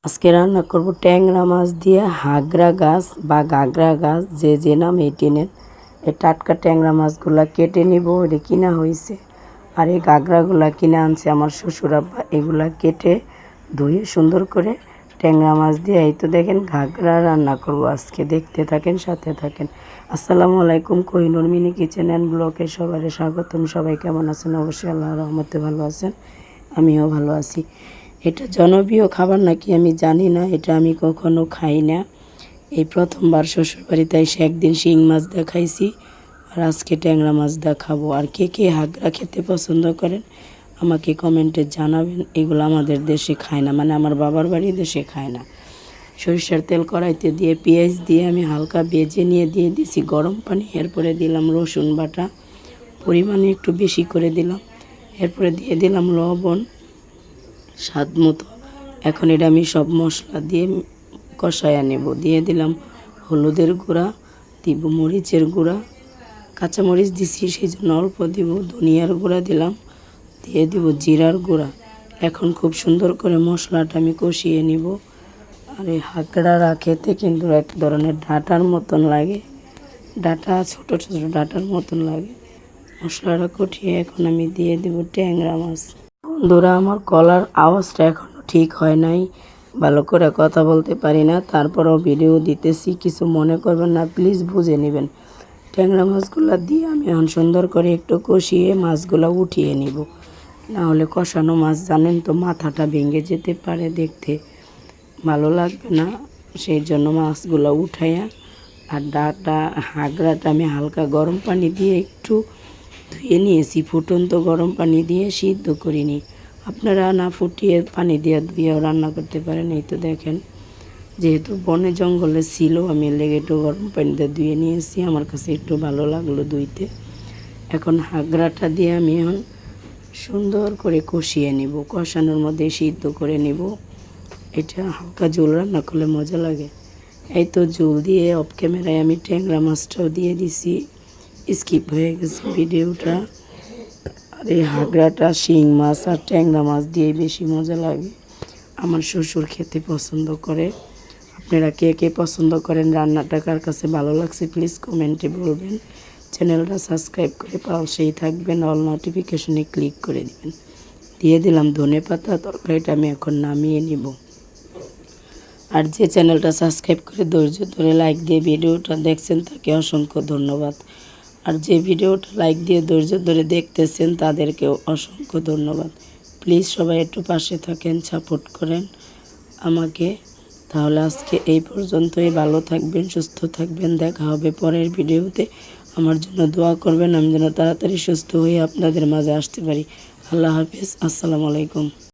আজকে রান্না করব ট্যাংরা মাছ দিয়ে হাগরা গাছ বা গাগরা গাছ যে নামে এটি নেন। এই টাটকা ট্যাংরা মাছগুলা কেটে নিব, এটা কিনা হয়েছে। আর এই গাগরাগুলা কিনে আনছে আমার শ্বশুর আব্বা। এগুলা কেটে ধুয়ে সুন্দর করে ট্যাংরা মাছ দিয়ে এই তো দেখেন ঘাগরা রান্না করব আজকে। দেখতে থাকেন, সাথে থাকেন। আসসালামু আলাইকুম, কোহিনুর মিনি কিচেন অ্যান্ড ব্লগে সবাই স্বাগতম। সবাই কেমন আছেন? অবশ্যই আল্লাহর রহমতে ভালো আছেন, আমিও ভালো আছি। এটা জনপ্রিয় খাবার নাকি আমি জানি না, এটা আমি কখনো খাই না। এই প্রথমবার শ্বশুরবাড়িতে এসে একদিন শিং মাছ দেখাইছি, আর আজকে ট্যাংরা মাছ দেখাবো। আর কে কে হাগরা খেতে পছন্দ করেন আমাকে কমেন্টে জানাবেন। এগুলো আমাদের দেশে খায় না, মানে আমার বাবার বাড়ির দেশে খায় না। সরিষার তেল কড়াইতে দিয়ে পেঁয়াজ দিয়ে আমি হালকা ভেজে নিয়ে দিয়ে দিছি গরম পানি। এরপরে দিলাম রসুন বাটা, পরিমাণে একটু বেশি করে দিলাম। এরপরে দিয়ে দিলাম লবণ স্বাদ মতো। এখন এটা আমি সব মশলা দিয়ে কষায়া নেব। দিয়ে দিলাম হলুদের গুঁড়া, দিব মরিচের গুঁড়া, কাঁচামরিচ দিছি সেই জন্য অল্প দিব, ধনিয়ার গুঁড়া দিলাম, দিয়ে দিব জিরার গুঁড়া। এখন খুব সুন্দর করে মশলাটা আমি কষিয়ে নিব। আর এই হাঁকড়ারা খেতে কিন্তু এক ধরনের ডাঁটার মতন লাগে, ডাঁটা ছোটো ছোটো ডাঁটার মতন লাগে। মশলাটা কষিয়ে এখন আমি দিয়ে দেব ট্যাংরা মাছ। বন্ধুরা, আমার গলার আওয়াজটা এখনও ঠিক হয় নাই, ভালো করে কথা বলতে পারি না, তারপরেও ভিডিও দিতেছি, কিছু মনে করবেন না, প্লিজ বুঝে নেবেন। ট্যাংরা মাছগুলো দিয়ে আমি এখন সুন্দর করে একটু কষিয়ে মাছগুলো উঠিয়ে নিব। না হলে কষানো মাছ জানেন তো মাথাটা ভেঙে যেতে পারে, দেখতে ভালো লাগবে না। সেই জন্য মাছগুলো উঠাইয়া আর ডাটা হাগড়াটা আমি হালকা গরম পানি দিয়ে একটু ধুয়ে নিয়েছি, ফুটন্ত গরম পানি দিয়ে সিদ্ধ করিনি। আপনারা না ফুটিয়ে পানি দিয়ে ধুয়েও রান্না করতে পারেন। এই তো দেখেন, যেহেতু বনে জঙ্গলে ছিল আমি লেগে একটু গরম পানিতে ধুয়ে নিয়েছি, আমার কাছে একটু ভালো লাগলো ধুইতে। এখন হাগড়াটা দিয়ে আমি এখন সুন্দর করে কষিয়ে নিব, কষানোর মধ্যে সিদ্ধ করে নিব। এটা হালকা ঝোল রান্না করলে মজা লাগে। এই তো ঝোল দিয়ে অফ ক্যামেরায় আমি ট্যাংরা মাছটাও দিয়ে দিছি, স্কিপ হয়ে গেছে ভিডিওটা। আর এই হাগড়াটা শিং মাছ আর ট্যাংরা মাছ দিয়ে বেশি মজা লাগে, আমার শ্বশুর খেতে পছন্দ করে। আপনারা কে কে পছন্দ করেন, রান্নাটা কার কাছে ভালো লাগছে প্লিজ কমেন্টে বলবেন। চ্যানেলটা সাবস্ক্রাইব করে পাশেই থাকবেন, অল নোটিফিকেশনে ক্লিক করে দিবেন। দিয়ে দিলাম ধনেপাতা। তরকারিটা আমি এখন নামিয়ে নিব। আর যে চ্যানেলটা সাবস্ক্রাইব করে ধৈর্য ধরে লাইক দিয়ে ভিডিওটা দেখছেন তাকে অসংখ্য ধন্যবাদ। আর যে ভিডিওটা লাইক দিয়ে ধৈর্য ধরে দেখতেছেন তাদেরকেও অসংখ্য ধন্যবাদ। প্লিজ সবাই একটু পাশে থাকেন, সাপোর্ট করেন আমাকে। তাহলে আজকে এই পর্যন্তই, ভালো থাকবেন, সুস্থ থাকবেন, দেখা হবে পরের ভিডিওতে। আমার জন্য দোয়া করবেন, আমি যেন তাড়াতাড়ি সুস্থ হয়ে আপনাদের মাঝে আসতে পারি। আল্লাহ হাফিজ, আসসালামু আলাইকুম।